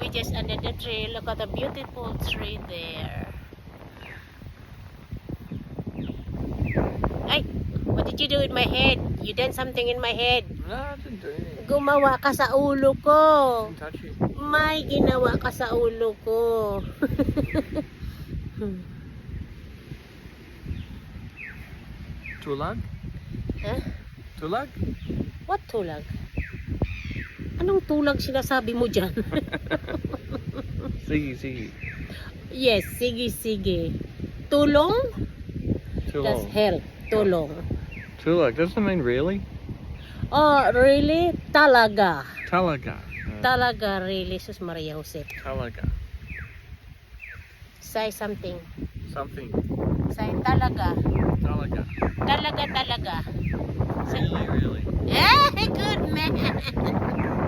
We just under the tree. Look at the beautiful tree there. Ay, what did you do with my head? You done something in my head. No, I didn't do anything. Gumawa ka sa ulo ko. Didn't touch you. May ginawa ka sa ulo ko. Tulag? Huh? Tulag? What tulag? Anong tulag sinasabi mo dyan? Sige, sige. Yes, sige, sige. Tulong? That's Tulong. help. Tulong. Tulag, doesn't mean really. Oh, really? Talaga. Talaga. Talaga, really. Sus Maria Jose. Talaga. Say something. Something. Say talaga. Talaga. Talaga, talaga. Really, really. Eh, good man.